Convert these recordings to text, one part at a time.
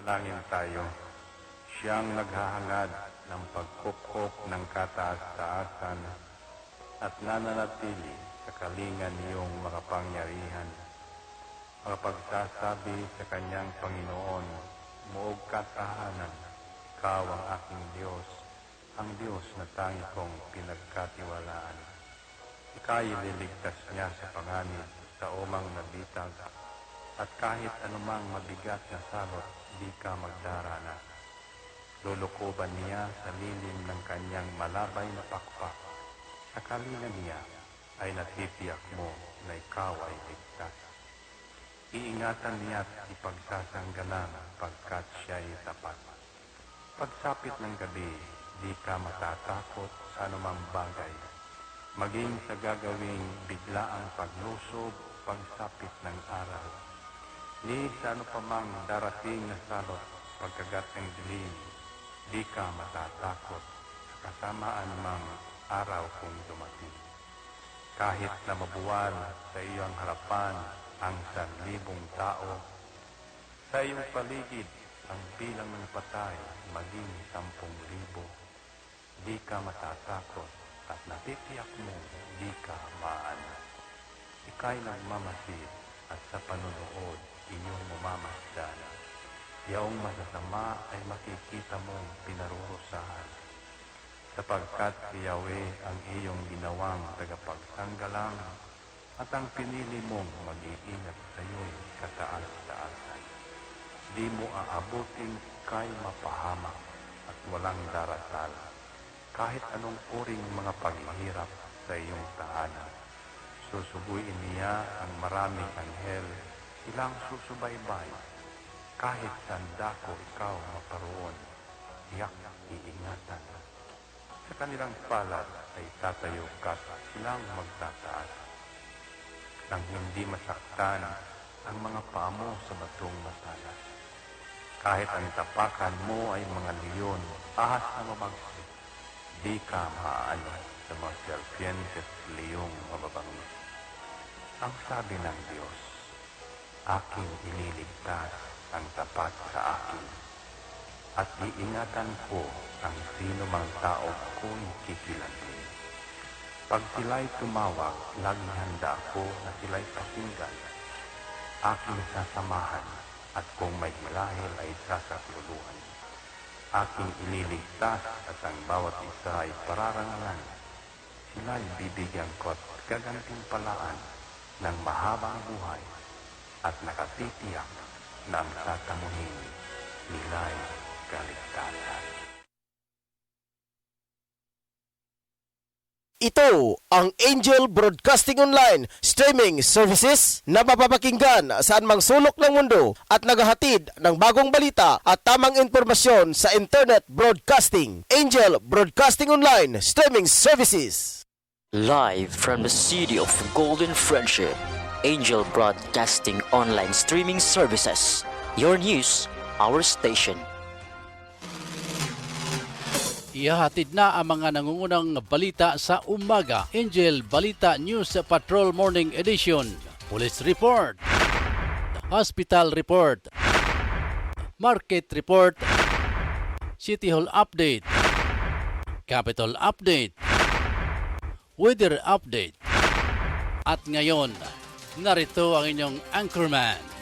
Manalangin tayo. Siyang naghahangad ng pagkupkop ng kataas-taasan at nananatili sa kalingan niyong makapangyarihan. Makapagsasabi sa kanyang Panginoon, muog katahanan, ikaw ang aking Diyos, ang Diyos na tangi kong pinagkatiwalaan. Ika'y liligtas niya sa panganib sa umang nabitag, at kahit anumang mabigat na salot, di ka magdarana. Lulukoban niya sa lilim ng kanyang malabay na pakpak. Sa kalinga niya ay natitiyak mo na ikaw ay ligtas. Iingatan niya at ipagsasanggalang pagkat siya'y tapat. Pagsapit ng gabi, di ka matatakot sa anumang bagay. Maging sa gagawing biglaang paglusob, pagsapit ng araw. Ni sa ano pa mang darating na salot, pagkagat ng dilim, di ka matatakot sa kasamaan mang araw kung dumating. Kahit na mabuwal sa iyong harapan ang 1,000 tao, sa iyong paligid ang bilang ng patay maging 10,000, di ka matatakot at natitiyak mo di ka maano. Ika'y nagmamasid at sa panunood inyong mamamasdan. Yaong masasama ay makikita mong pinarurusahan, sapagkat si Yahweh ang iyong ginawang tagapagsanggalang at ang pinili mong mag-iingat sa iyo'y kataas-taasan. Di mo aabutin kay mapahamak at walang darasal, kahit anong uring mga paghihirap sa iyong tahanan. Susubuin niya ang maraming anghel, silang susubaybay. Kahit sandako ikaw maparoon, tiyak iingatan. Sa kanilang palad ay tatayo ka, silang magtataas. Nang hindi masaktan ang mga paa mo sa batong matalas. Kahit ang tapakan mo ay mga leon, ahas na mabagsik, di ka maaano sa mga serpientes, leong mababangis. Ang sabi ng Diyos, aking ililigtas ang tapat sa akin, at iingatan ko ang sino mang tao ko'y kikilantin. Pag sila'y tumawag, laging handa ako na sila'y pakinggan. Aking sasamahan, at kung may hilahil ay sasakluluhan. Aking ililigtas at ang bawat isa ay pararangalan. Sila'y bibigyan ko at gagantimpalaan ng mahabang buhay at nakatitiyak na ang tatamuhin nila'y kaligtasan. Ito ang Angel Broadcasting Online streaming services na mapapakinggan saan mang sulok ng mundo at naghahatid ng bagong balita at tamang impormasyon sa internet broadcasting. Angel Broadcasting Online streaming services. Live from the city of Golden Friendship, Angel Broadcasting Online streaming services. Your news, our station. Ihahatid na ang mga nangungunang balita sa umaga. Angel Balita News Patrol Morning Edition. Police Report, Hospital Report, Market Report, City Hall Update, Capital Update, Weather Update. At ngayon, narito ang inyong anchorman.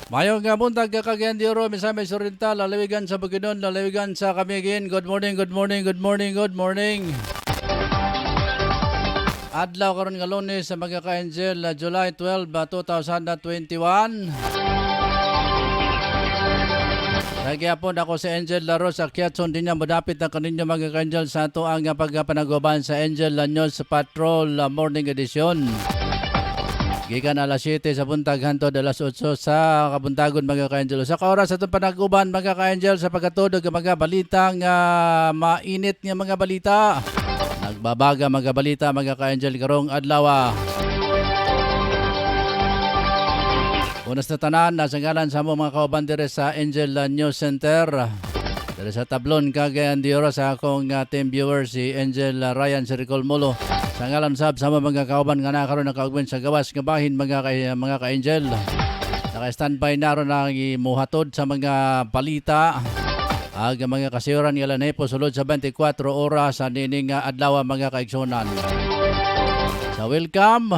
Mayong buntag kakagyan dioro Misamis Oriental, lalawigan sa Bukidnon, lalawigan sa Camiguin. Good morning, good morning, good morning, good morning. Adlaw karon nga Lunes sa mga ka-Angel, July 12, 2021. Nagyapon ako si Angel Laros sa Kiatson din niya madapit na kaninyo mga ka-Angel sa ato ang pagpanaguban sa Angel News Patrol Morning Edition. Gikan alas 7 sa buntag hantod alas 8 sa kabuntagon mga ka-Angel. Sa kaoras atong panaguban mga ka-Angel sa pagkatudog ng mga balita nga mainit nga mga balita. Nagbabaga mga balita mga ka-Angel karong adlaw. Buenas na tanan, nasa ngalan sa mga kauban dire sa Angel News Center. Dari sa Tablon, Cagayan de Oro sa akong team viewer si Angel Ryan Siricol Molo. Sa ngalan sab sa mga kauban nga nakaroon nakaugmen sa gawas nga bahin mga ka-Angel. Naka-standby na ron ang imuhatod sa mga balita. Ang mga kasiyoran nga lanepo sulod sa 24 oras sa nining adlaw mga kaigsunan. So welcome.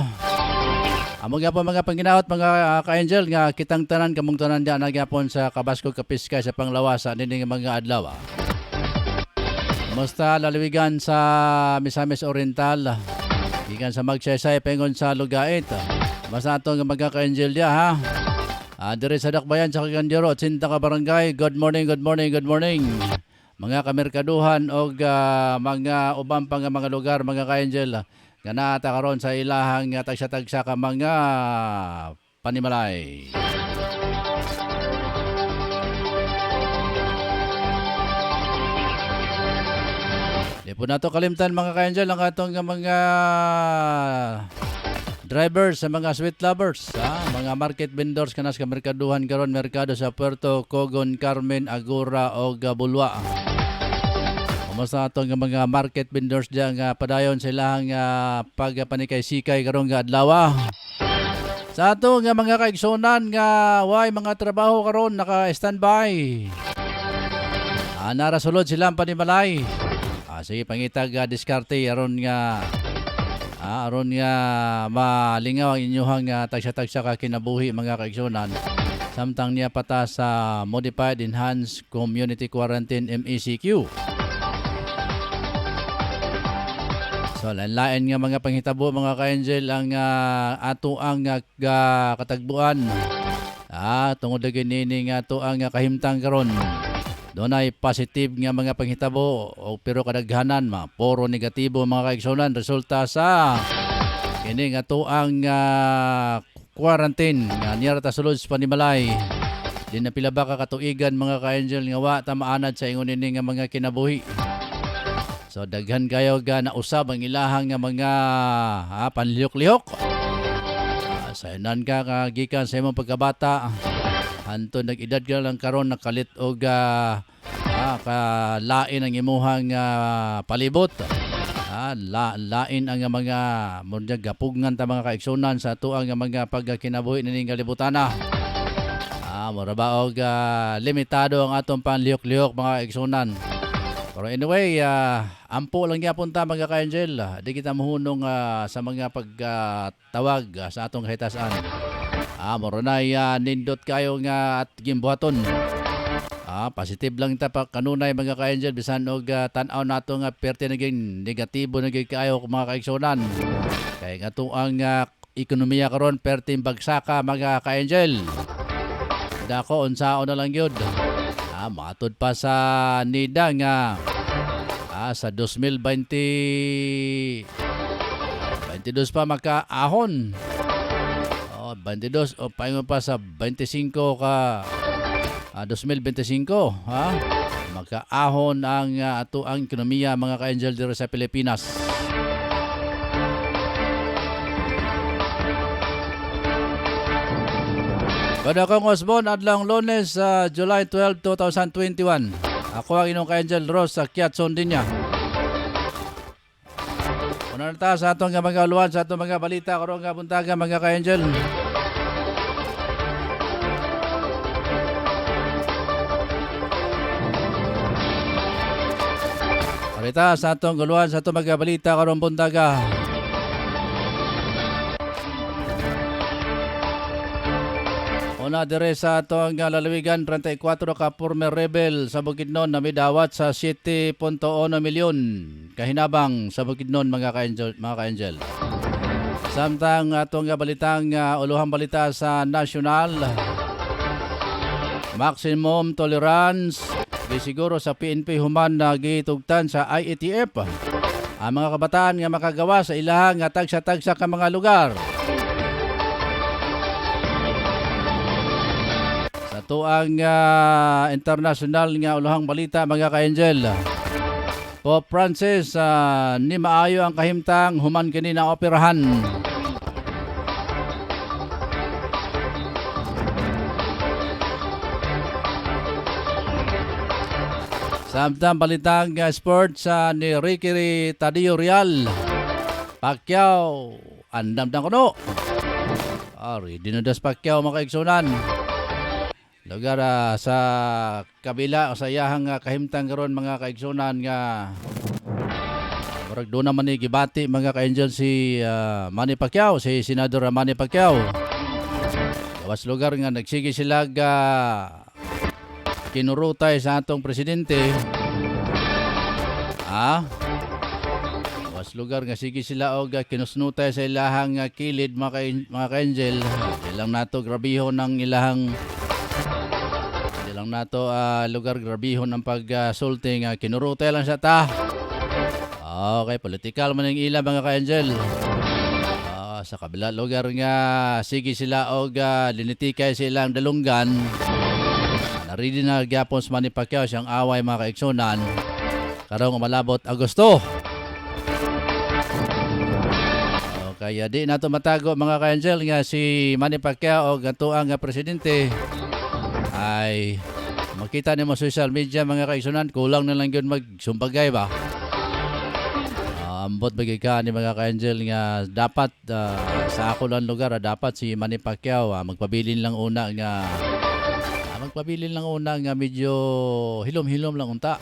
Amo gyapon mga panginaot mga ka-Angel nga kitang tanan kamong tanan diyan nagyapon sa Kabaskog Kapiskay sa Panglawasa nining mga adlaw. Musta lalawigan sa Misamis Oriental. Gikan sa Magsaysay pengon sa Lugait. Basta atong mga ka-Angel dia ha. Dire sa Dakbayan sa Cagandiro at Sinta ka Barangay. Good morning, good morning, good morning. Mga kamerkaduhan o mga ubang pang mga lugar mga ka-Angel. Ganata karon sa ilahang tagsa-tagsa ka mga panimalay. Di po nato kalimtan mga ka-Angel ang atong mga drivers sa mga sweet lovers, mga market vendors kanas ka merkaduhan karon merkado sa Puerto Cogon, Carmen, Agora o Bulwa. Kumusta atong mga market vendors diyan nga padayon sila nga pagpanikay-sikay karon nga adlaw. Sa ato nga mga kaigsunan nga way mga trabaho karon naka-standby. Narasulod sila ang panimalay. Sige pangitag diskarte aron nga malingaw ang inyong tagsa-tagsa ka kinabuhi mga kaigsunan. Samtang niya pata sa Modified Enhanced Community Quarantine MECQ. So lain-lain nga mga panghitabo mga ka-Angel ang ato ang katagbuan. Tungod na ginining ato ang kahimtang karon. Doon ay positive nga mga panghitabo pero kadaghanan puro negatibo mga kaigsunan resulta sa kini nga to ang quarantine nga niya ta sulod sa panimalay. Di na pila ba ka katuigan mga ka-Angel nga wa ta maanad sa ingon ini nga mga kinabuhi. So daghan kayo ga nausab ang ilahang nga mga panlihok-lihok. Saynan ka gikan sa imong pagkabata. Hanto nag-edad ka lang karon nakalit og kalain ang imuhang palibot. Lain ang mga murag gapugngan ta mga kaigsunan sa tuang mga pagkinabuhi nining kalibutana. Mura ba og limitado ang atong panlihok-lihok mga kaigsunan. Pero anyway, ampo lang gyapon ta mga ka-Angel. Di kita mahunong sa mga pagtawag sa atong kahitasan. Moro na nindot kayo nga at gimbuhaton. Positive lang ta pa kanunay mga ka-Angel bisan og tan-aw nato nga perte naging negatibo naging kayo mga kaigsunan. Kay nga to ang ekonomiya karon perte bagsaka mga ka-Angel. Dako unsaon na lang gyud. Matod pa sa NIDA nga sa 2022 pa makaahon. 22 o paingon pa sa 25 ka 2025 makaahon ang ato ang ekonomiya mga ka-Angel dito sa Pilipinas. Kada kong Osbon adlang Lunes sa July 12, 2021. Ako ang inyong ka-Angel Ross sa Quezon Dinya. Una na ta sa atong mga uluan sa atong mga balita karon nga buntaga mga ka-Angel. Balita sa atong uluan sa atong mga balita karon buntaga. Una dire sa atong lalawigan 34 ka former rebel sa Bukidnon na midawat sa 7.1 milyon kahinabang sa Bukidnon mga ka-Angel. Samtang atong balitang uluhang balita sa national maximum tolerance gisiguro sa PNP human na gitugtan sa IATF ang mga kabataan nga makagawa sa ilahang tagsa-tagsa ka mga lugar. Ito ang international nga uluhang balita mga ka-Angel. Pope Francis ni maayo ang kahimtang human kini na operahan. Samtang balitang sports ni Ricky Tadio Real. Pacquiao, andam na kuno. Dinudas Pacquiao mga kaigsunan. Lugar sa kabila sa iyahang kahimtang karon mga kaigsunan nga murag doon naman ni gibati mga ka-angel si Manny Pacquiao, si Senador Manny Pacquiao. Gawas lugar nga nagsige sila kinurutay sa atong presidente. Gawas lugar nga sige sila og kinusnutay sa ilahang kilid mga ka-angel. Ilang nato grabihon ng ilahang lang nato lugar grabihon ng pagsulting kinurutay lang siya ta. Okay, political man ang ila mga ka-angel. Sa kabila lugar nga sige sila og linitikay silang dalunggan. Naridi na gyapon sa Manny Pacquiao siyang away mga kaigsunan karong malabot Agosto. Kaya di nato matago mga ka-angel nga si Manny Pacquiao og atuang presidente ay makita nimo sa social media mga kaigsunan, kulang na lang yun magsumbagay ba. Ambot bagay ka ni mga ka-angel nga dapat sa ako lang lugar dapat si Manny Pacquiao magpabilin lang una nga medyo hilom-hilom lang unta.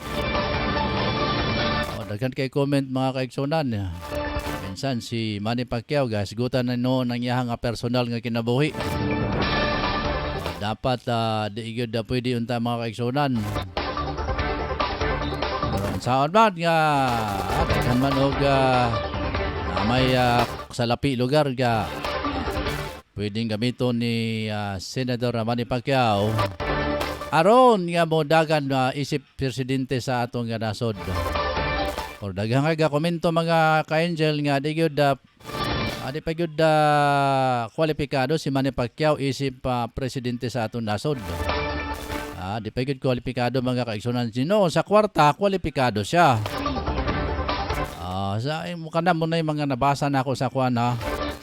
Daghan kay comment mga kaigsunan. Minsan si Manny Pacquiao gasgutan na noon ang iyang personal nga kinabuhi. Dapat di gyud pwede unta mga kaigsunan. Pero saan man nga daghan man og na may salapi lugar nga pwedeng gamiton ni Senador Manny Pacquiao aron nga modagan isip presidente sa atong nasod. Or daghang nga komento mga ka-angel nga di gyud di pa gyud kwalipikado si Manny Pacquiao isip presidente sa atong nasod. Di pa gyud kwalipikado mga kaigsunan. Sino sa kwarta kwalipikado siya. Sa kana mo na yung mga nabasa na ako sa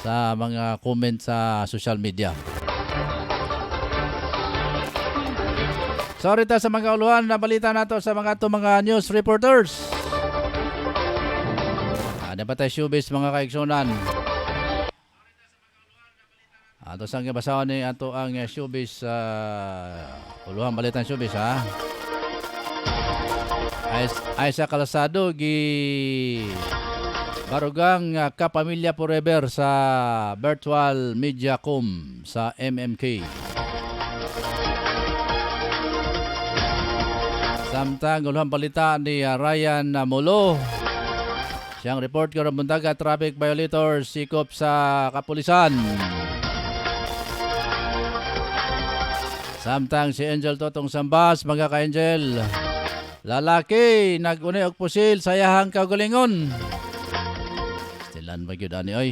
sa mga comment sa social media. Sorry ta sa mga uluhan na balita nato sa mga news reporters. Dapat tayo showbiz mga kaigsunan. Ato sang basahan ni ato ang showbiz uluhan balitang showbiz ay sa kalasado gi barugang kapamilya forever sa virtual media com sa MMK. Samtang uluhan balita ni Ryan Molo. Siyang report karon buntaga traffic violator sikop sa kapulisan. Samtang si Angel Totong Sambas mga ka-angel. Lalaki nag-unay og pusil sa iyahang kaugalingon. Stilan ba gyud ani oy.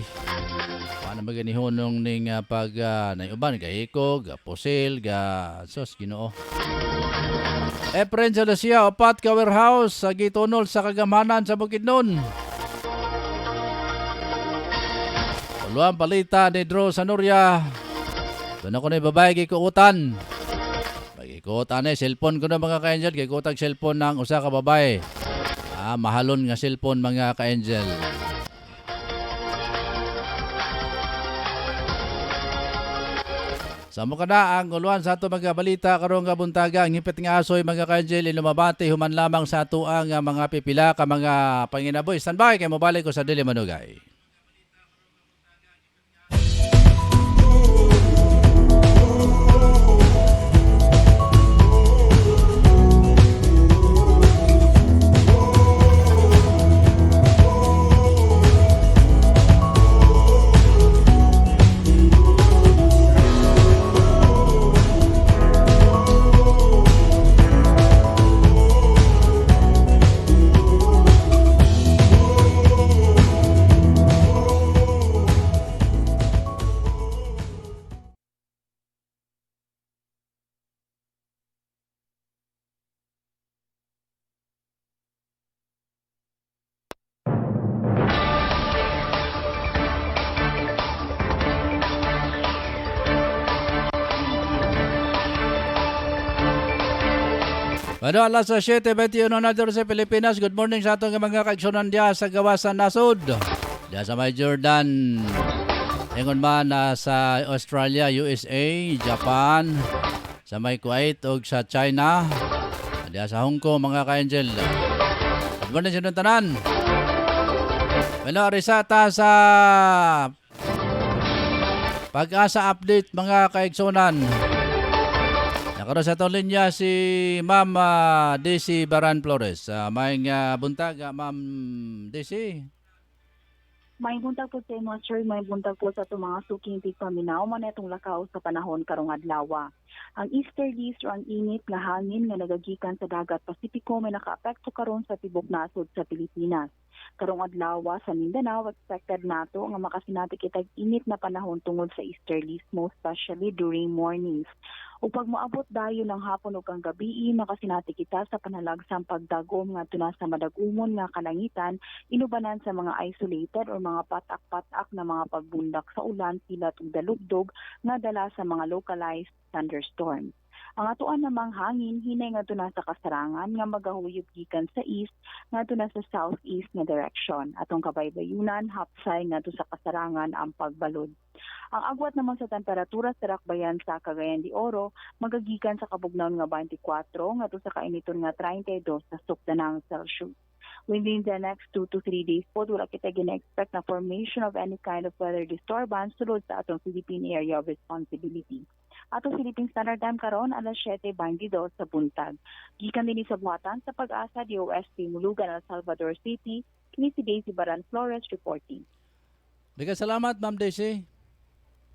Paano maganihonong ning pag nayuban gahikog, pusil, sos Ginoo. Efren Salasia opat ka warehouse sa gitunol sa kagamanan sa Bukidnon. Uluang balita ni Drew Sanuria. Doon ako na babae gikuutan. Gikuutan cellphone ko na mga ka-angel. Gikuutag cellphone ng usa ka babae. Mahalon nga cellphone mga ka-angel. Samo ka na ang uluan sa ato mga balita karong buntaga. Ang hipit nga asoy mga ka-angel ilumabati human lamang sa ato ang mga pipila ka mga panginaboy. Standby kay mobalik ko sa Dili Manugay. Bueno, alas 7:21 na dito sa Pilipinas. Good morning sa atong mga kaigsunan diya sa gawasan nasod. Diya sa may Jordan. Ingon man sa Australia, USA, Japan, sa may Kuwait o sa China. Diya sa Hong Kong mga ka-angel. Good morning sa tanan. Bueno, risata sa Pag-asa update mga kaigsunan. Nakaroon sa itong linya si Ma'am Daisy Baran Flores. May buntag, Ma'am Daisy. May buntag po sa imo, sir. May buntag po sa itong mga suking tigpaminaw man itong lakaw sa panahon karong adlaw. Ang easterlies o ang init nga hangin nga nagagikan sa dagat Pasipiko may nakaapekto karon sa tibok nasod sa Pilipinas. Karong adlaw sa Mindanao, expected nato nga makasinati kitag init na panahon tungod sa easterlies, most especially during mornings. Upag moabot dayon ng hapon ug ang gabi, makasinati kita sa panalagsang pagdagom ngadto na sa madagumon nga kalangitan, inubanan sa mga isolated o mga patak-patak na mga pagbundak sa ulan, pilat ug dalugdog nga dala sa mga localized thunderstorms. Ang atuan namang hangin hinay ngadto na sa kasarangan nga magahuyop gikan sa east ngadto na sa southeast nga direction. Atong kabaybayunan hapsay ngadto sa kasarangan ang pagbalod. Ang agwat naman sa temperatura sa Rakbayan sa Cagayan de Oro magagikan sa kabugnaw nga 24 ngadto sa kainiton nga 32 sa sukdanang Celsius. Within the next 2 to 3 days po, wala kita gina-expect na formation of any kind of weather disturbance sulod sa atong Philippine Area of Responsibility. Atong Philippine Standard Time karon alas 7:22 sa buntag. Gikan din sa buhatan sa Pag-asa DOST Mulugan, El Salvador City, kini si Daisy Baran Flores reporting. Daghang salamat, Ma'am Daisy.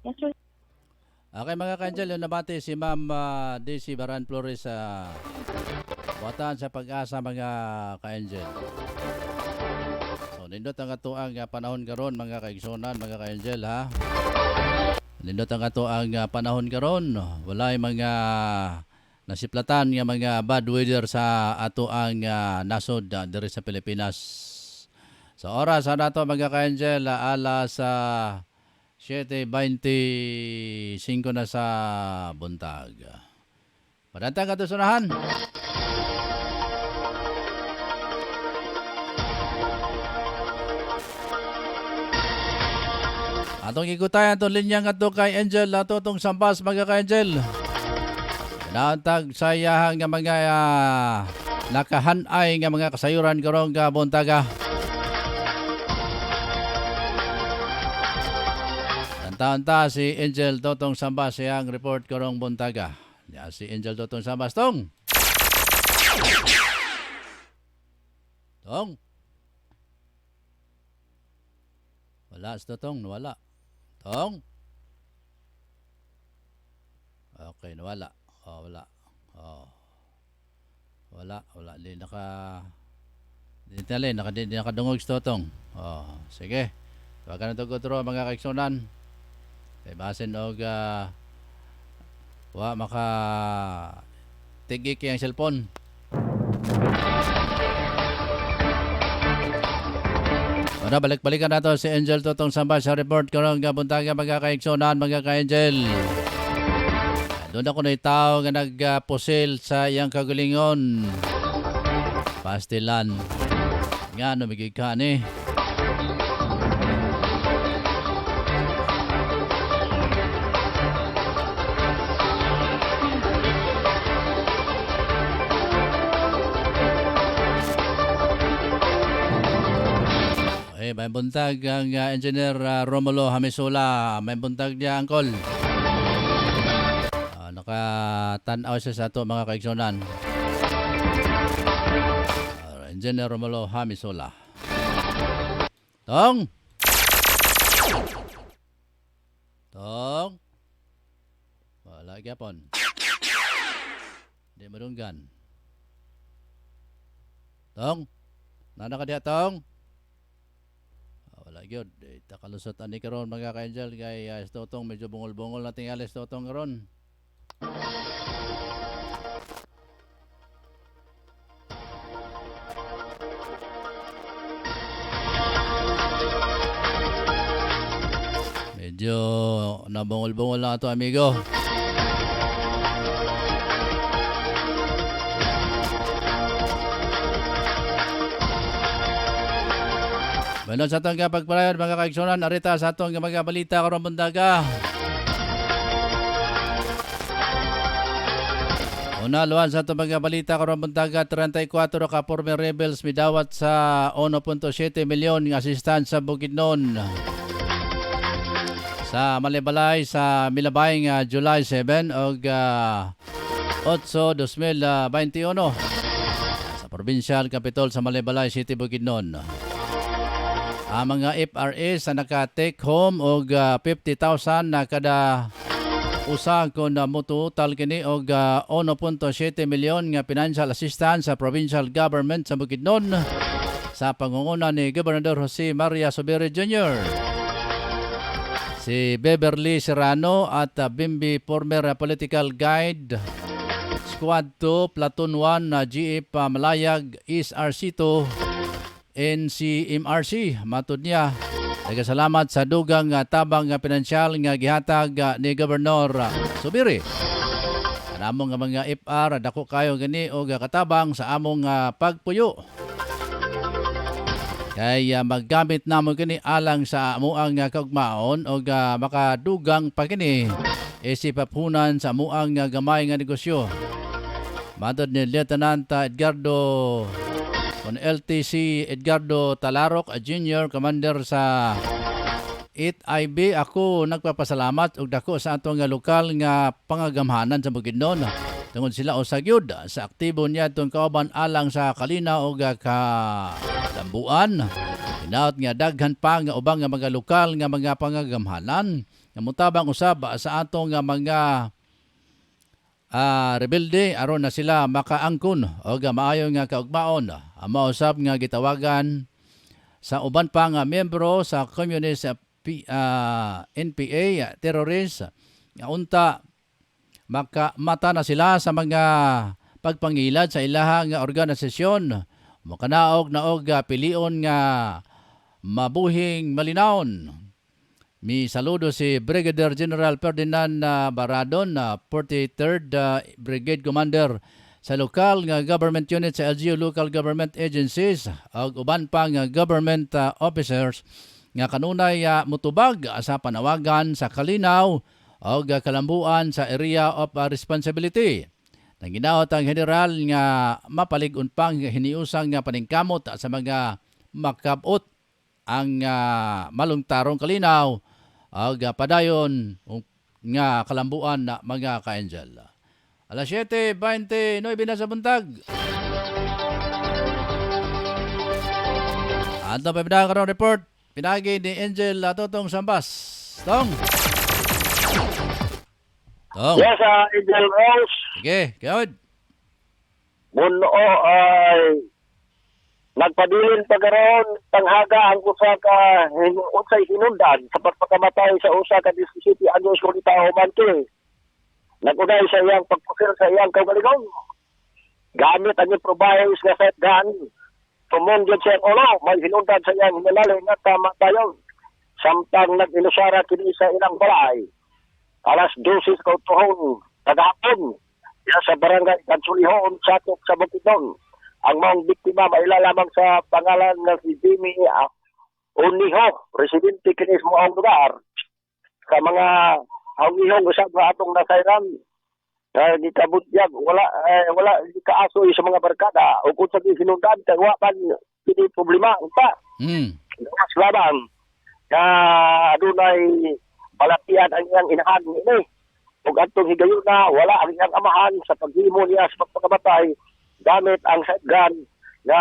Yes, sir. Okay mga ka-angel, yung nabati si Ma'am Daisy Baran Flores sa buhatan sa Pag-asa mga ka-angel. So, nindot ang atuang panahon karon mga kaigsunan, mga ka-angel ha. Nindot ang atuang panahon karon, walay mga nasiplatan nga mga bad weather sa atuang nasod diri sa Pilipinas. Sa oras nato mga ka-angel, alas 7:25 na sa buntag. Padantang katusunahan. Atong ikutayan itong linyang ato kay Angel, ato itong sambas mga ka-Angel. Naantag sayahang nga mga nakahanay nga mga kasayuran karong buntaga. Tanta si Angel Totong Sambas siyang report karong buntaga. Ya, si Angel Totong Sambas tong. Tong. Wala si Totong, wala. Tong. Okay, nawala. Oh, wala. Oh. Wala. Di nakadungog si Totong. Oh, sige. Wag ka na ito gutro mga kaiksunan. Kay basin og wa maka tigik yung cellphone. Ano, balik-balikan nato si Angel Totong Sambas sa report karong buntaga mga kaigsunan, mga ka-Angel. Doon ako na tao nga nagpusil sa iyang kagalingon. Pastilan. Nga numigig ka ni. May buntag ang Engineer Romulo Hamisula. May buntag niya, Angkol. Nakatanaw siya sa ito, mga kaigsunan. Engineer Romulo Hamisula. Tong! Tong! Wala gyapon. Di madunggan. Tong! Nana ka diya, Tong? Wala gyud, takalusot ani karon mga ka-Angel kay Totong medyo bungol-bungol na tingali Totong karon. Medyo nabungol-bungol na ito, amigo. Ano sa itong pagpalayan mga kaigsunan, arita sa itong mga balita karong buntaga. Una, luwan sa itong mga balita karong buntaga, 34 ka former rebels midawat sa 1.7 milyon ng assistance sa Bukidnon. Sa Malibalay sa Milabay nga July 7 o 8, 2021 sa Provincial Capital sa Malibalay City, Bukidnon. Ang mga FRA sa naka-take home og 50,000 na kada usa kon mututal kini og 1.7 milyon nga financial assistance sa provincial government sa Bukidnon sa pangunguna ni Gobernador Jose Maria Zubiri Jr. Si Beverly Serrano at Bimbi former political guide Squad 2 Platoon 1 na GF Malayag East RC2 NCMRC. Matud niya, nagasalamat sa dugang tabang pinansyal nga gihatag ni Gobernador Zubiri. Among nga mga FR, dako kayo gani o katabang sa among pagpuyo. Kaya maggamit namo kini alang sa amuang kaugmaon o makadugang pa kini isipapunan sa amuang gamay nga negosyo. Matud ni Lieutenant Edgardo on LTC Edgardo Talarok, Junior Commander sa 8IB. Ako nagpapasalamat og dako sa atong lokal nga pangagamhanan sa Bukidnon. Tungod sila usagyod sa aktibo niya itong kauban alang sa kalina o kalambuan. Hinaot nga daghan pa nga ubang nga mga lokal nga mga pangagamhanan nga mutabang usab sa atong nga mga rebelde aron na sila makaangkon o maayo nga kaugmaon. Mausab nga gitawagan sa uban pa nga miyembro sa Communist NPA terrorist nga unta makamata na sila sa mga pagpangilad sa ilaha nga organisasyon. Makanaog na og pilion nga mabuhing malinawon. Mi saludo si Brigadier General Ferdinand Baradon, 43rd Brigade Commander sa lokal nga government unit sa LGU Local Government Agencies ug uban pa nga government officers nga kanunay mutubag sa panawagan sa kalinaw o kalambuan sa area of responsibility. Nanginaot ang general nga mapalig-on pang hiniusang nga paningkamot sa mga makabot ang malungtarong kalinaw o padayon nga kalambuan na mga ka-angel. Alas 7:29 na sa buntag. Ato pa pinaka report. Pinagi ni Angel Totong Sambas. Tong. Yes, Angel Rose. Sige, kawad. Muno ay nagpabilin pa karon tanghaga ang usa ka unsay hinundan sa pagpakamatay sa usa ka 17 anyos kong tawo man kini. Nagunay sa iyang pagpusir sa iyang kaugalingon. Gamit ang improvise nga set gun. Tumunggod siya ang ulo, may hinundan sa iyang hinalalim na kamatayon. Samtang nag-ilusara kini sa ilang balay. Alas 12 kautuhon, tagahapon, sa barangay Kansulihon, sakop sa Bukidnon. Ang mga biktima mailalamang sa pangalan ng si Jimmy Uniho, residente kini sa mga lugar. Sa mga Uniho, usap na atong nasayran, di kabutyag, wala di kaasoy sa mga barkada. O kung sa sinundan, kagwapan, hindi problema. Pa, mas labang, na adunay palatian ang iyang inahan ini. Kung atong higayon na, wala ang iyang amahan sa paghimo niya sa pagpakamatay, gamit ang shotgun na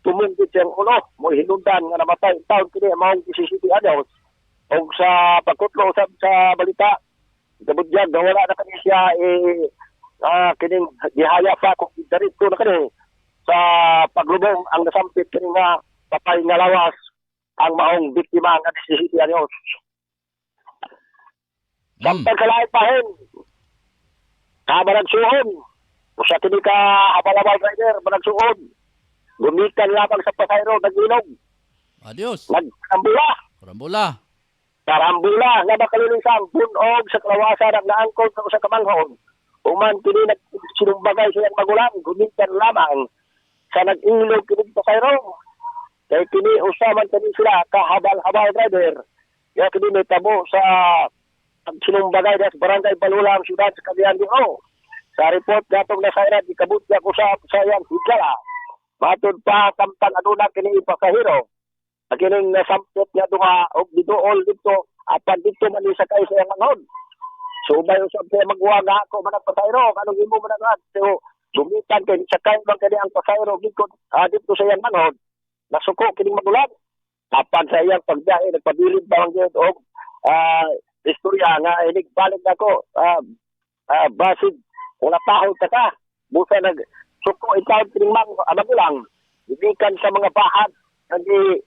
tumungkit siyang ulo, mo hinundan nga namatay taon kini mga 17 anyos. O sa pagkutlo sa balita, kabudyag na wala na kani siya kining gihaya pa kung dirito na kani sa paglubong ang nasampit kini nga patay nga lawas ang maong biktima nga 17 anyos. Samtang sa lahat pahin, sa Baragsuhon, usa kini ka abal-abal rider, Baragsuhon, gumikan lamang sa pasayro, nag-inog. Adios. Nag-ambula. Karambula nga makalilisang punog sa kalawasan ang naangkol sa usa ka manghon. Uman kini nagsinumbagay siyang magulang, gumikan lamang sa nag-ilog kini pasayro. Kaya kini usaman kini sila kahabal-habal driver. Kaya kini may tabo sa sinumbagay sa barangay Balulang, siyudad sa Cagayan de Oro. Sa report gatong nasairan, ikabut niya ko sa sayang higala. Matod pa samtang aduna kini ipasahiro. Kining nasampot niya duha og biduol dito apan dito man sa kay sayang manghod. So ubay usab kay magwaga ako man ang pasahiro kanang imo man ang so gumitan kay sakay man kani ang pasahiro dito dito sa iyang manghod. Nasuko kining magulan. Apan sa iyang pagbiyahe nagpabilid ba ang gyud og istorya nga inigbalik nako basid wala tahod ka busa nag suko itaw kining magulang gikan sa mga bahan nagi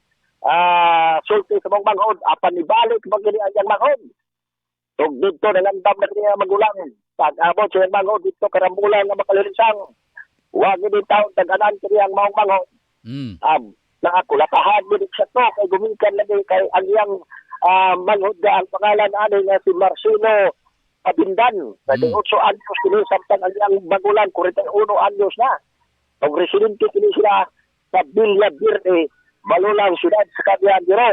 sulti sa mga manghod apan ibalik magili ang manghod ug dito nalandam na niya magulang pag-abot sa manghod dito karambulan nga makalilinsang wa gid taon taganan kini ang maong manghod nakakulatahan mo sa to kay gumikan lagi kay ang iyang manghod nga ang pangalan ani nga si Marcelo Abindan. Pwede 8 anyos kini samtang ang iyang magulang 41 anyos na. Ang residente kini sila sa Villa Verde, Balulang, siyudad sa Cagayan de Oro.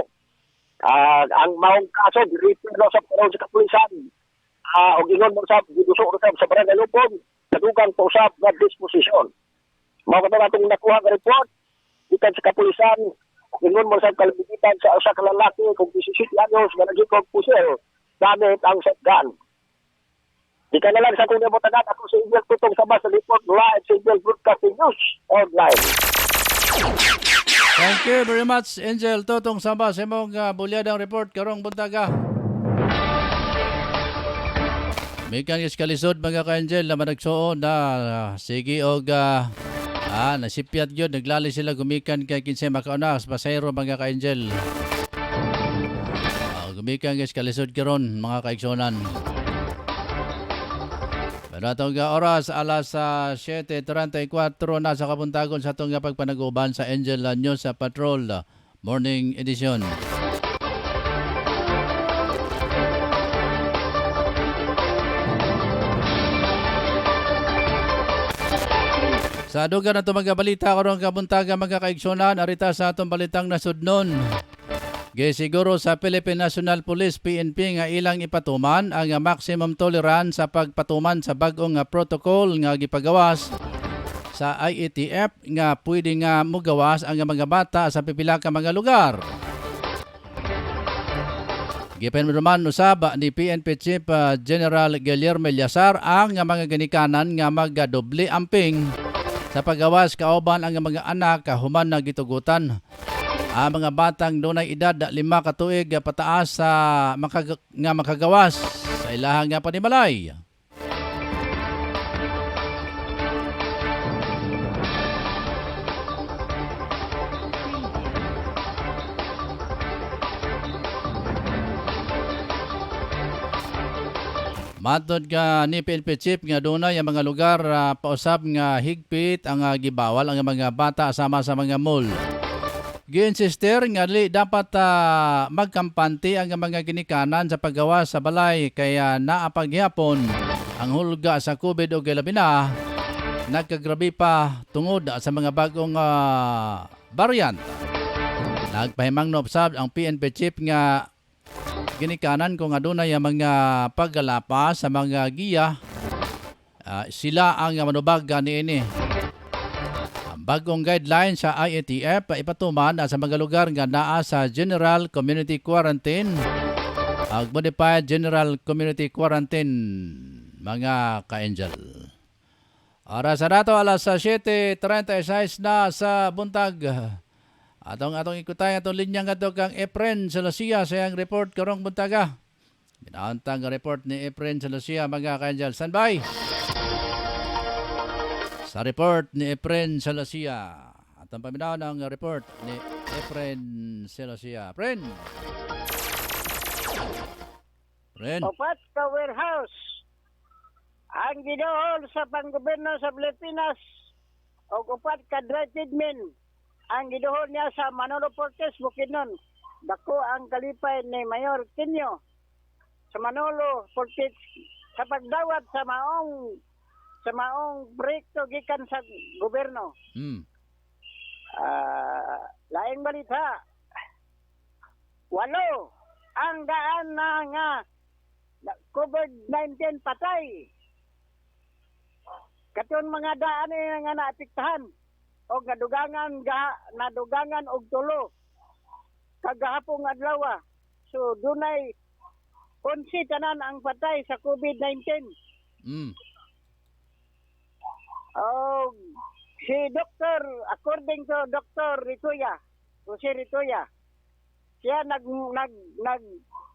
Ang maong kaso direport sa parol sa kapulisan. Og ingon mo sa giduso sa barangay Lupon, nadugang pa usab nga disposisyon. Mao na natong nakuha nga report gikan sa kapulisan. Ingon mo sa kalabitan sa usa ka lalaki kung 17 anyos nga nagikog pusel gamit ang shotgun. Di ka na lang sa kung nabotanan ako sa Angel Tutong Sabah sa report live sa Angel Broadcasting News Online. Thank you very much, Angel Totong Samba, sa imong bulyadang report karong buntaga. May kang iskalisod mga ka-Angel na managsuon na sige og nasipyat yun, naglali sila gumikan kay kinsay makauna sa pasayro mga ka-Angel. Gumikan iskalisod karon mga kaigsonan. Pero atong oras alas 7:34 na sa kabuntagon sa atong pagpanaguban sa Angel News sa Patrol Morning Edition. Sa dugan na ito mga balita karong kabuntaga mga kaigsonan, arita sa atong balitang nasudnon. Gisiguro sa Philippine National Police PNP nga ilang ipatuman ang maximum tolerance sa pagpatuman sa bag-ong protocol nga gipagawas sa IATF nga pwede nga mugawas ang mga bata sa pipila ka mga lugar. Gipen naman usab ni PNP Chief General Guillermo Llazar ang mga ganikanan nga magdoble amping sa paggawas kauban ang mga anak human na gitugutan. Ang mga batang dunay edad 5 ka tuig pataas sa makagawas sa ilahang nga panimalay. Matod ka ni PNP Chief nga dunay ang mga lugar pausab nga higpit ang gibawal ang mga bata sama sa mga mall. Gi-insister nga dapat magkampante ang mga ginikanan sa paggawa sa balay kaya naapaghapon ang hulga sa COVID o labi na nagkagrabe pa tungod sa mga bagong variant. Nagpahimang noobsab ang PNP Chief nga ginikanan kung adunay ang mga paggalapas sa mga giya sila ang manubag niini. Bagong guideline sa IATF ipatuman sa mga lugar nga naa sa General Community Quarantine ag Modified General Community Quarantine mga ka-Angel. Oras sa dato alas 7:36 na sa buntag. Atong ikutay atong linya nga kang Efren Celestia sa iyang report karong buntaga. Ginaantang report ni Efren Celestia mga ka-Angel. Standby! Sa report ni Efren Celestia. At ang paminaw ng report ni Efren Celestia. Efren! Upat ka warehouse. Ang gidohol sa panggoberno sa Pilipinas o upat ka dry feedmen. Ang gidohol niya sa Manolo Portes, Bukidnon. Dako ang kalipay ni Mayor Tinio sa Manolo Portes sa pagdawat sa maong proyekto gikan sa gobyerno. Laing balita. 8 ang daan na nga COVID-19 patay. Katon mga daan nga naapektahan o nadugangan og tulo kagahapong adlaw. So dunay 11 tanan ang patay sa COVID-19. Si Dr. according to Dr. Jose Ritoya, siya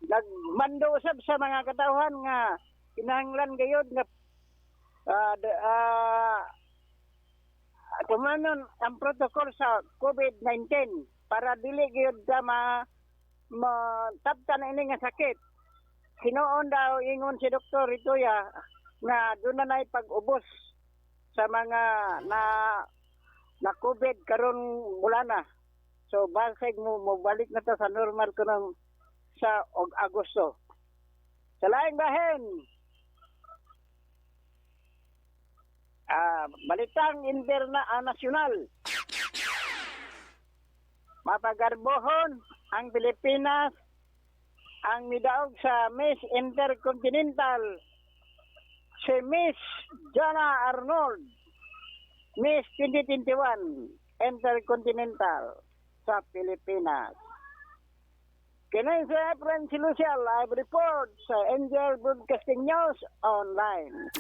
nagmando usab sa mga katawhan nga kinahanglan gayud nga tumanon ang protocol sa COVID-19 para dili gayud ka matabtan ini nga sakit. Hinoon daw ingon si Dr. Ritoya na doon na pag-ubos sa mga na COVID karon bulana. So basig mo balik na to sa normal kunang sa Agosto. Sa laing bahin, balitang nasyonal. Mapagarbohon ang Pilipinas ang midaog sa Miss Intercontinental si Miss Jana Arnold, Miss 2021 Intercontinental sa Pilipinas. Kini sa Efren Silucia live report sa Angel Broadcasting News Online.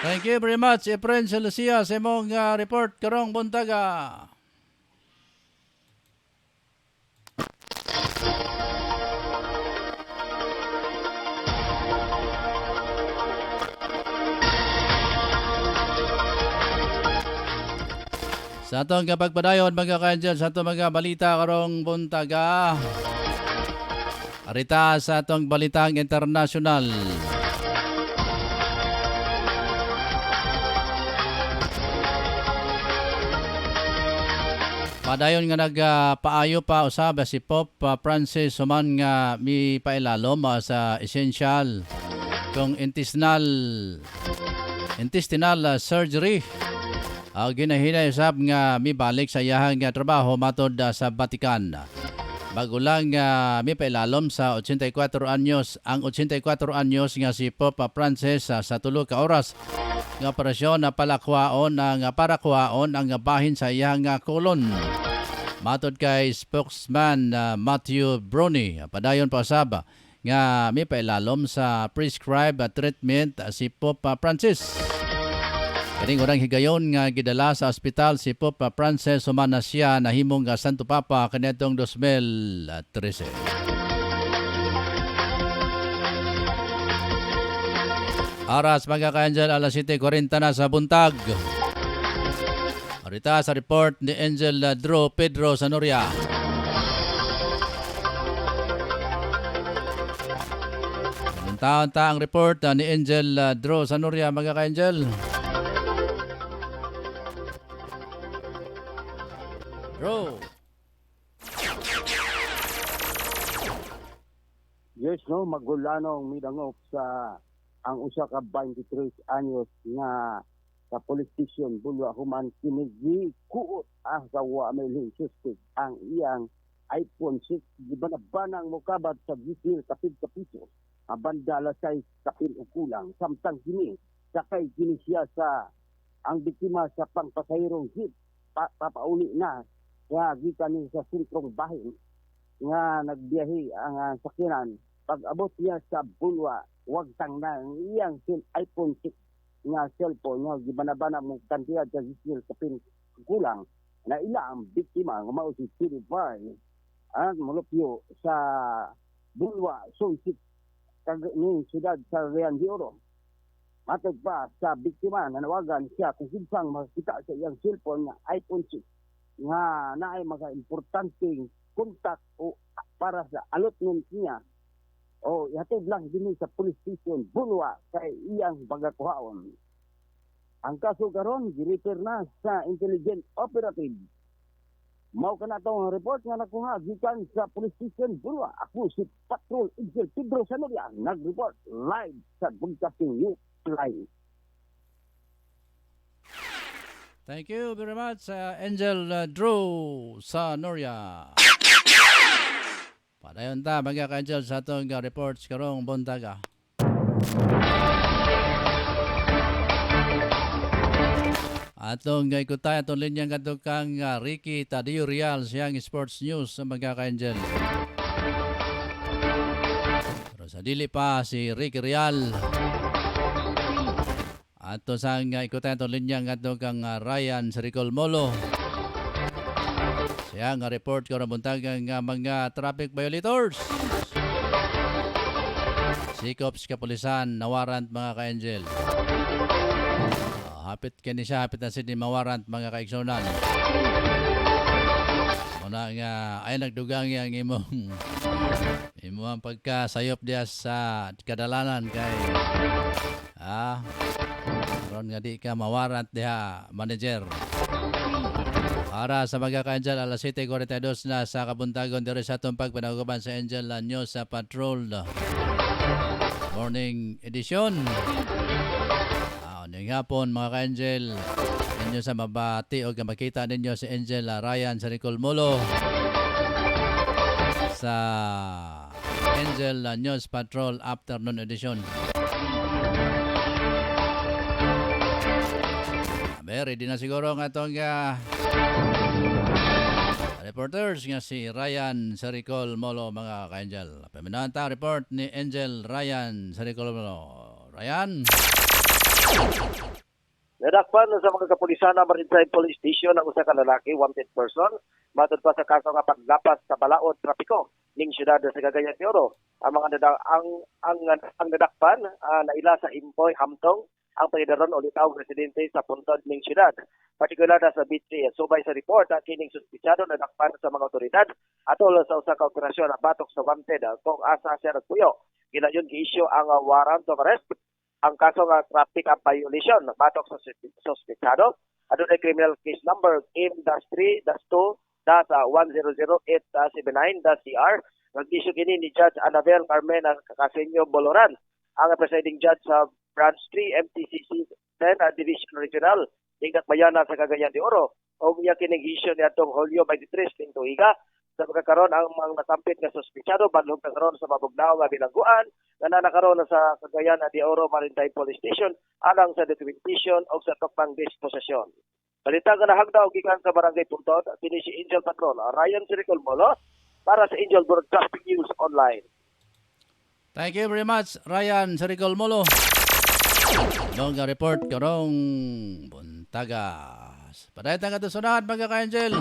Thank you very much, Efren Silucia, sa imong report karong buntaga. Sa atong kapagpadayon mga ka-angel, sa atong mga balita karong buntaga. Arita sa atong balitang internasyonal. Padayon nga nagpaayo pa usab si Pope Francis human nga mi pailalom sa essential kung intestinal surgery. Ginahinay usab nga mibalik sa iyahang trabaho matod sa Vatican. Bago lang mi pailalom sa 84 anyos, ang 84 anyos nga si Pope Francis sa 3 ka oras nga operasyon na palakwaon para kuhaon ang bahin sa iyang kolon. Matod kay spokesman Matthew Bruni, padayon pa usab nga mi pailalom sa prescribed treatment si Pope Francis. Kaning urang higayon nga gidala sa ospital si Pope Francis human na siya nahimong Santo Papa kaniadtong 2013. Aras mga ka-angel, alas 7:40 na sa buntag. Arita sa report ni Angel Drew Pedro Sanoria. Taon-taon ang report ni Angel Drew Sanoria mga ka-angel. Drew. Yes, no, magulanong midangop sa ang usa ka 23 anyos nga sa police station Bulwa human kinigi kuot sa wa may suspect ang iyang iPhone 6 gibanabanang mokabat sa gisil kapit piso abandala sa kapil ukulang samtang kini sakay kini siya sa ang biktima sa pangpasahirong jeep papauli na nga gikan ni sa sentrong bahin nga nagbiyahe ang sakyanan pag-abot niya sa Bulwa wagtang na ang iyang iPhone 6 nga cellphone nga gibanabana mo kantidad sa gisil kapin kulang na ila ang biktima nga mao si Silver ang mulupyo sa Bulwa Sunsit ni siyudad sa Rian de Oro. Matod pa sa biktima nanawagan siya kung sinsang makita sa iyang cellphone nga iPhone 6 nga naay mga importanteng kontak o para sa allotment niya o ihatid lang din sa police station Bulwa kay iyang pagakuhaon. Ang kaso karon girefer na sa intelligent operative. Mao kana tong report nga nakuha gikan sa police station Bulwa. Ako si Patrol Angel Pedro Sanoria nag-report live sa Broadcasting News Line. Thank you very much, Angel Drew sa Noria. Padayon ta, mga ka-Angel, sa itong reports karong buntaga. Atong ikutay atong linyang katukang Ricky Tadio Real siyang sports news sa mga ka-Angel. Pero sa dili pa si Ricky Real. Ato sang ikutay atong linyang katukang Ryan Sericol Molo. Siyang report ko na buntagang mga traffic violators. Sikops kapulisan na warrant mga ka-Angel. Hapit kini siya, hapit na sini mawarant mga kaigsunan. Muna nga, ay nagdugang yang imong pagkasayop diya sa kadalanan kay ron nga di ka mawarant diya, manager. Para sa mga ka-Angel, alas 7:42 na sa kabuntagon dito sa itong pagpanaguban sa Angel News sa Patrol Morning Edition. Ngayong hapon mga ka-Angel, ninyo sa mabati o makita ninyo si Angel Ryan Sericol Molo sa Angel News Patrol Afternoon Edition. Ready na siguro nga itong reporters nga si Ryan Sericol Molo mga ka-Angel. Paminahan ta report ni Angel Ryan Sericol Molo. Ryan? Nadakpan sa mga kapulisan na Maritime Police Station ang usa ka lalaki, wanted person, matod pa sa kaso nga paglapas sa balaod trapiko ning syudad sa Cagayan de Oro. Ang mga ang nadakpan naila sa Impoy Hamtong ang panidaron o litawag residente sa puntod ning syudad. Partikular na sa Bitri, subay sa report kining suspitsado nadakpan sa mga otoridad atol sa usa ka operasyon na batok sa wanted kung asa siya nagpuyo. Gilayon gi-issue ang warrant of arrest ang kaso nga traffic violation batok sa suspitsado. Adunay criminal case number M-3-2-1008-79-CR. Nag-issue kini ni Judge Anabel Carmen Casenyo Boloran, ang presiding judge sa Branch 3 MTCC 10 Division Regional ning Dakbayana sa Cagayan de Oro. O iya kining issue ni atong Hulyo 23 ning tuiga sa pagkakaroon ang mga natampit nga suspitsado badlong kakaroon sa mabugnaw nga bilangguan nga nakaroon sa Cagayan de Oro Maritime Police Station alang sa documentation o sa tukmang disposisyon. Balita nga nahagda og gikan sa Barangay Puntod, kini si Angel Patrol Ryan Sericol Molo para sa Angel Broadcasting News Online. Thank you very much, Ryan Sericol Molo. Long report karong buntagas. Padayat ang katusunahan mga ka-Angel.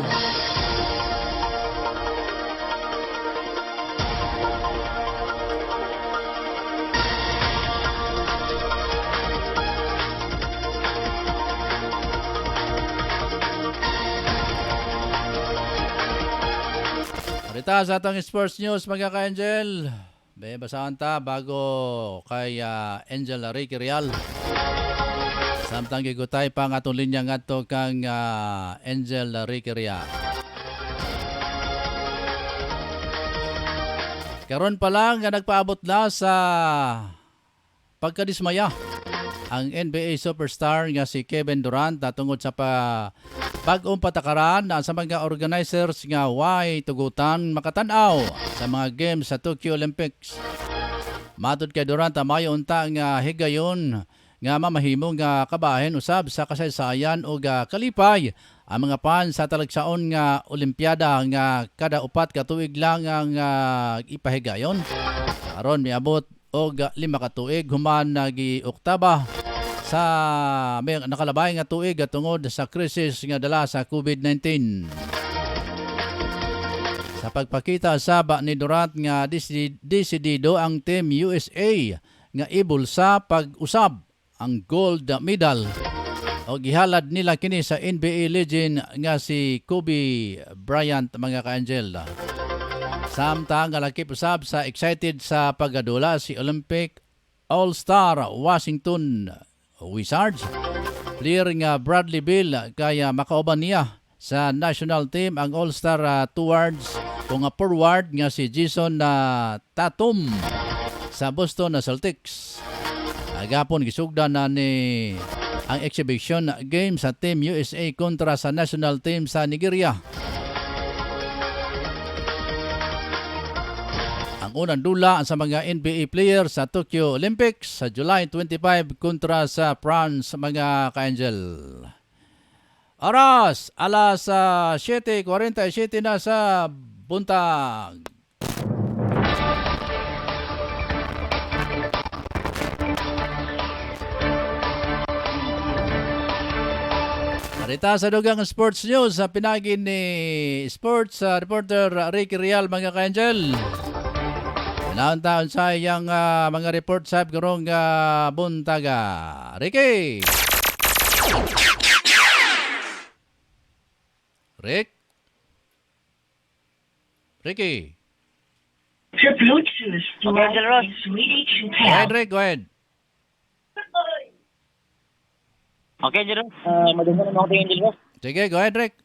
Rita sa atong sports news mga ka-Angel. Basahan ta bago kay Angel Ricky Real. Samtang gigutay pa ang atong linya nga to kang Angel Ricky Real. Karon pa lang nga nagpaabot na sa pagkadismaya ang NBA superstar nga si Kevin Durant tungod sa bagong patakaran sa mga organizers nga way tugutan makatanaw sa mga games sa Tokyo Olympics. Matod kay Durant mayo unta nga higayon nga mamahimo nga kabahin usab sa kasaysayan o kalipay ang mga pan sa talagsaon nga Olimpiada nga kada 4 ka tuig lang ang ipahigayon. Aron miabot og 5 ka tuig human nagi-oktaba sa may nakalabay nga tuig tungod sa krisis nga dala sa COVID-19. Sa pagpakita saba ni Durant nga desidido ang Team USA nga ibulsa pag-usab ang gold medal o gihalad nila kini sa NBA legend nga si Kobe Bryant mga ka-Angel. Samtang galakip usab sa excited sa paggadula si Olympic All-Star Washington Wizards. Player nga Bradley Beal kaya makauban niya sa national team ang All-Star towards kung forward nga si Jason Tatum sa Boston Celtics. Agapon gisugdan na ni ang exhibition game sa Team USA kontra sa national team sa Nigeria. Ang unang dula sa mga NBA players sa Tokyo Olympics sa July 25 kontra sa France, mga ka-Angel. Oras, alas 7:47 na sa buntag. Narita sa dugang sports news sa pinagin ni sports reporter Ricky Real, mga ka-Angel. Taon sa iyang mga report sa karong buntaga. Ricky! Ricky? Your Bluetooth device is ready to Go pair. ahead, Rick. Go ahead. Okay, Jerome. Magandang naman ako kay Angel Ross. Sige, go ahead, Rick.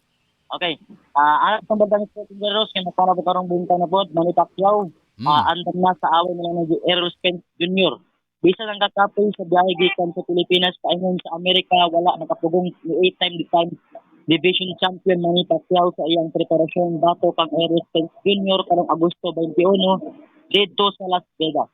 Okay. Anak ng bandang sporting Angel Ross, kaya para ba karong bunta na po, Manny Pacquiao, andam na sa away nila ng Errol Spence Jr. Bisa ng kakapil sa biyahe gikan sa Pilipinas, paingon sa Amerika, wala nakapugong ni 8-time defense division champion Manny Pacquiao sa iyang preparasyon bato kang Errol Spence Jr. karong Agosto 21 dito sa Las Vegas.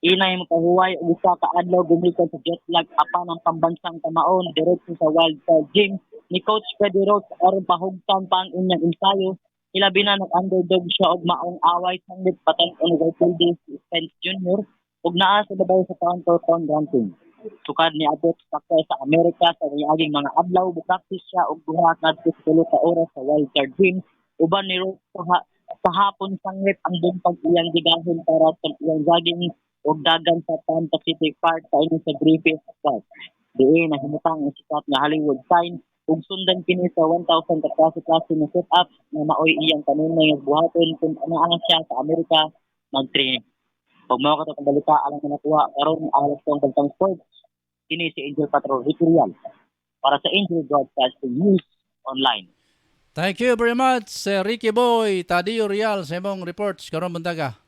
Inay mo kahuway og usa ka adlaw gumikan sa jet lag apan ang pambansang kamaon diretso sa Wild Card Gym ni Coach Freddy Roach aron pahugtan pa ang inyang ensayo. Ilabi na nag-underdog siya og maong away sanglit patan-on og Philippines Spence Jr. ug naa sa babay sa pound-for-pound ranking. Sukad ni abot sa Amerika sa niaging mga adlaw bukaktis siya og duha kadto sa 3 ka oras sa Wild Card Gym. Uban ni Roach sa hapon sanglit ang buntag iyang gigahon para sa iyang jogging og dagan sa Pan Pacific Park kaini sa Griffith Park. Diin nahimutang ang sikat nga Hollywood sign ug sundan kini sa 1,000 ka klase na set-up na maoy iyang kanunay nga buhaton kung anaa siya sa Amerika mag-training. Pag mao ka balita alang na nakuha karon alas tong bantang sports kini si Angel Patrol Ritorial para sa Angel Broadcasting News Online. Thank you very much, Ricky Boy Tadio Real sa imong reports karong buntaga.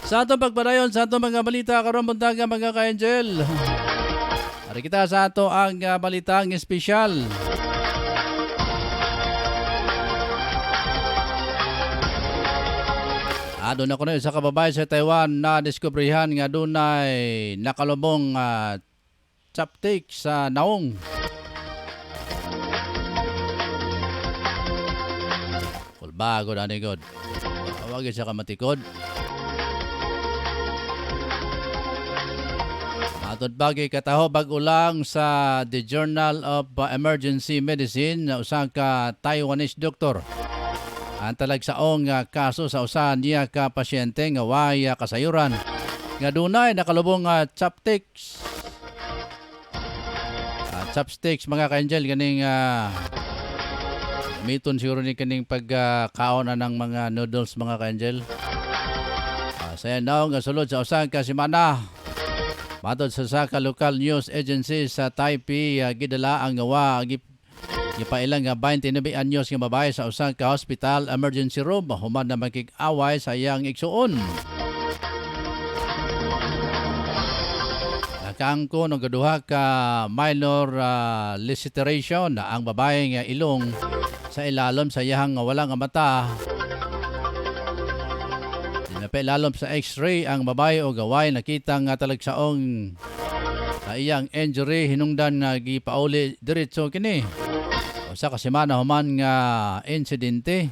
Sa atong pagpadayon sa atong mga balita karon buntaga, mga ka-Angel. Ari kita sa ato ang balitang espesyal. Doon ako na sa kababay sa Taiwan na diskubrihan nga dunay nakalubong chaptik sa naong. Bago na ni God. Huwag siya kamatikod. Atod bagay kataho bag-ulang sa The Journal of Emergency Medicine na usang ka Taiwanese doktor. Ang talagsaong kaso sa usa niya ka pasyente nga way kasayuran nga dunay nakalubong chopsticks. Chopsticks, mga ka-Angel, ganing miton siguro ni kaning pagkaon ng mga noodles, mga ka-Angel. Saya naong nga sulod sa usang kasimana. Matod sa ka local news agency sa Taipei, gidala ang gawa gipailang nga 29 anyos nga babae sa usang ka hospital emergency room human na makig-away sa iyang igsuon. Nakangko ng gaduha ka minor laceration ang babae nga ilong sa ilalom sa iyang walang mata. Dinapailalom sa x-ray ang babae o gaway nakita nga talagsaong sa iyang injury hinungdan nga gipauli diretso kini. Sa kasimana human nga insidente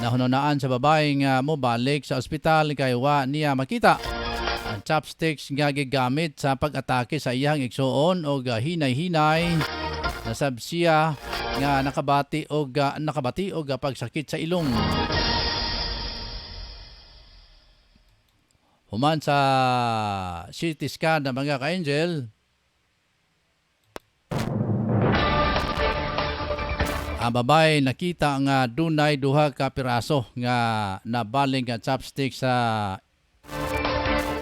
na hununaan sa babae nga mobalik sa ospital kay wa niya makita ang chopsticks nga gigamit sa pag-atake sa iyang igsuon o hinay-hinay na sabsiya nga nakabati o pagsakit sa ilong. Human sa CT scan na mga ka-Angel, ang babae nakita nga dunay duha ka piraso nga nabaling nga chopstick sa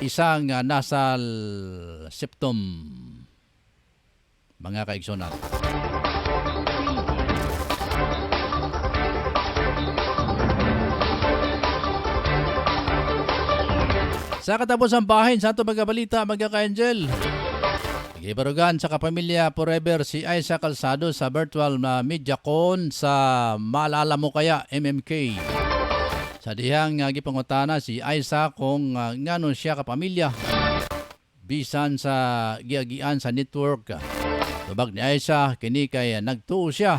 isang nasal septum. mga kaigsunan. Sa katapusang bahin sa ato mga balita, mga ka-angel. Gibarugan sa kapamilya forever si Aiza Calzado sa virtual media con sa Maalala Mo Kaya MMK. Sa dihang gipangutana si Aiza kung ngano siya kapamilya bisan sa giagian sa network. Tubag ni Aiza kini kay nagtuo siya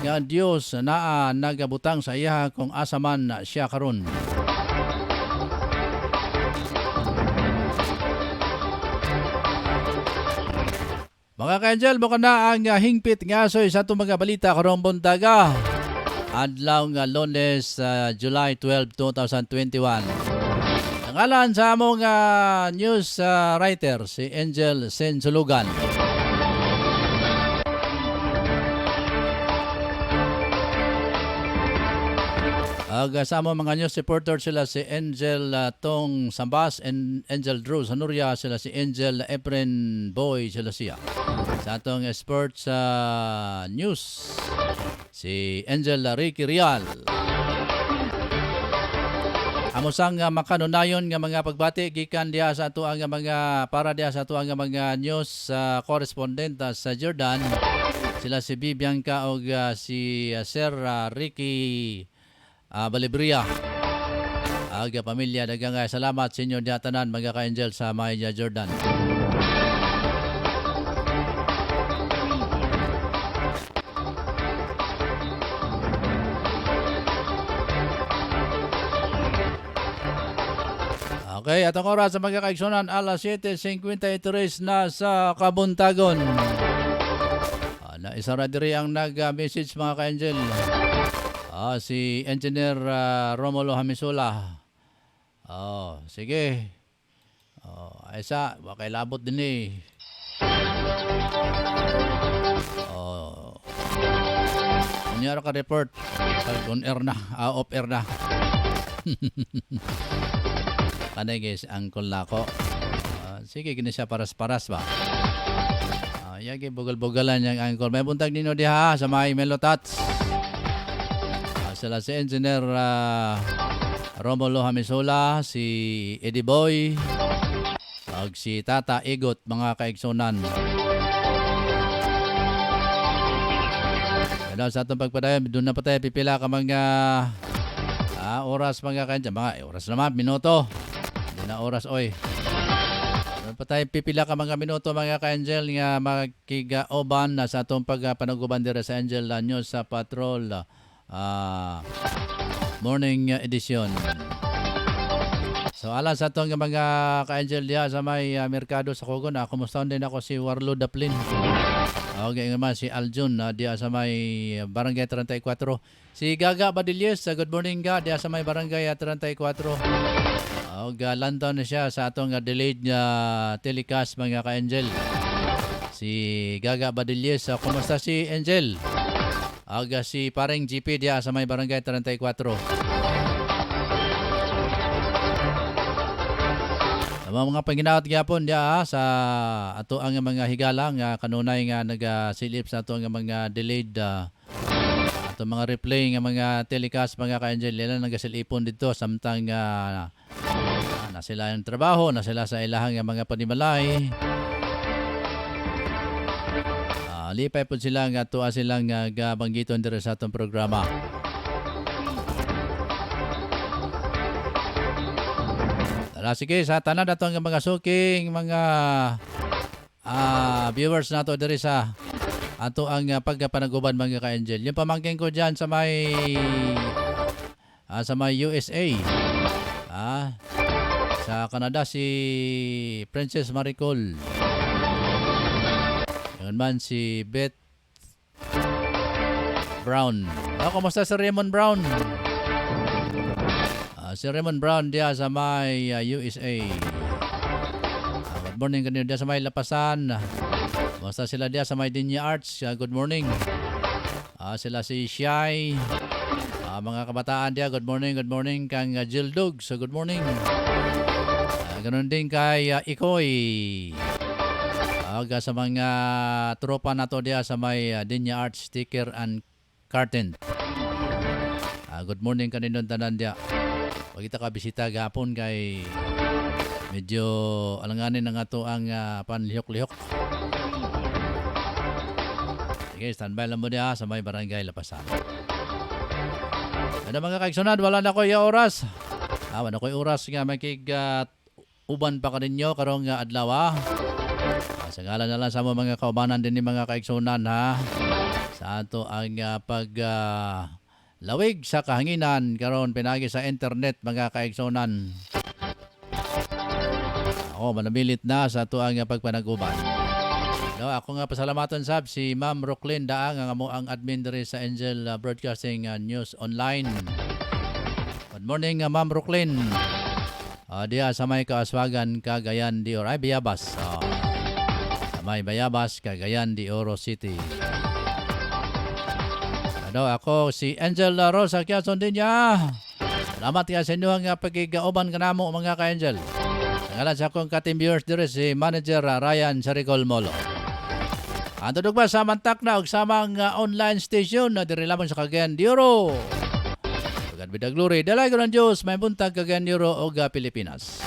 nga Dios naa nagabutang sa iya kung asa man siya karon. Mga ka-angel, mo na ang hingpit nga soy sa itong mga balita karong buntaga. Adlaw nga Lunes, July 12, 2021. Nangalan sa among news writer, si Angel Sensulugan. Sa among mga news reporter sila si Angel Tong Sambas and Angel Drew Sanuria, sila si Angel Efren Boy sila siya. Sa atong sports news, si Angel Ricky Rial. Amusang makanunayon nga mga pagbati gikan diha sa ato ang mga para diha sa ato ang mga news correspondent sa Jordan. Sila si Bibianca o si Sir Ricky Balibria. Aga pamilya, dagang salamat sa inyo diha tanan mga ka-angel sa Maya Jordan. Okay, atong oras sa mga kaigsunan, alas 7:53 na sa Kabuntagon. Na isa ra diri ang nag-message mga ka-angel. Si Engineer Romulo Hamisula. Sige. Aysa, baka labot din eh. Kunyara ka report. On air na. Off air na. Kanay guys, angkol na ako. Sige, gini siya paras-paras ba? Yagi, bugal-bugalan yung angkol. May buntag nino diha sa may Melotats. Sila si Engineer Romulo Hamisula, si Eddie Boy, ag si Tata Igot, mga kaigsunan. Kaya sa itong pagpadayon, doon na pa tayo pipila ka mga oras mga kanya. Mga oras naman, minuto. Hindi na oras, oy. Doon pa tayo pipila ka mga minuto mga ka-angel nga magkigaoban na sa itong pagpanaguban dira sa Angel News sa Patrol morning edition. So alas sa itong mga ka-angel diya sa may merkado sa Kugon. Kumusta din ako si Warlo Daplin. Okay naman si Aljun diya sa may Barangay 34. Si Gaga Badilles, good morning ga diya sa may Barangay 34. London na siya sa atong delayed telecast mga ka-angel. Si Gaga Badilles, kumusta si Angel? Si pareng GP diya sa may Barangay 34. Mga panginaot gyapon diya sa ato ang mga higala nga kanunay nga nagasilip sa ato ang mga delayed ato mga replay nga mga telecast mga ka-angel. Ilan nagasilipon dito samtang na sila yung trabaho, na sila sa ilahang mga panimalay. Lipay po sila nga tuwa silang gabanggiton dito sa atong programa. Tara, sige, sa tanan na itong mga suking, mga viewers na ito dito sa ato ang pagpanaguban mga ka-angel. Yung pamangkin ko dyan sa may USA. Sa Canada si Princess Maricol. Yun man si Beth Brown. Kumusta si Raymond Brown? Si Raymond Brown diya sa may USA. Good morning kanina diya sa may Lapasan. Kumusta sila diya sa may Dinya Arts? Good morning. Sila si Shai. Mga kabataan diya, good morning kang Jill Dug. So good morning. Ganun din kay Ikoy. Aga sa mga tropa nato diya sa may Dinya Art Sticker and Carton. Good morning kaninon tanan diya. Pag kita ka bisita gapon kay medyo alanganin na nga to ang panlihok-lihok. Sige, standby lang mo diya sa may barangay Lapasan. Ano mga kaigsunad, wala na ko yung oras. Wala ko yung oras nga makig uban pa ka ninyo karong adlaw. Sa ngalan na lang sa mga kaubanan din ni mga kaigsunan ha. Sa ato ang lawig sa kahanginan karon pinagi sa internet mga kaigsunan. Ako manabilit na sa ato ang pagpanaguban. No, ako nga pasalamatan sab si Ma'am Rocklyn Daang ang amo ang admin diri sa Angel Broadcasting News Online. Good morning Ma'am Rocklyn. Diya sa may Kaaswagan, Cagayan de Oro. Ay, Bayabas. Sa may Bayabas, Cagayan de Oro City. Ako si Angel Rosa Quezon din niya. Salamat ka sa inyo ang pagkikauban ka na mo mga ka-Angel. Nangalan sa akong ka-team viewers dire si Manager Ryan Saricol Molo. Ang tudog ba sa mantak na og samang online station na dire lamang sa Cagayan de Oro. Pagkat bidaglory, dalay ko ng Diyos, may buntag Cagayan de Oro o Pilipinas.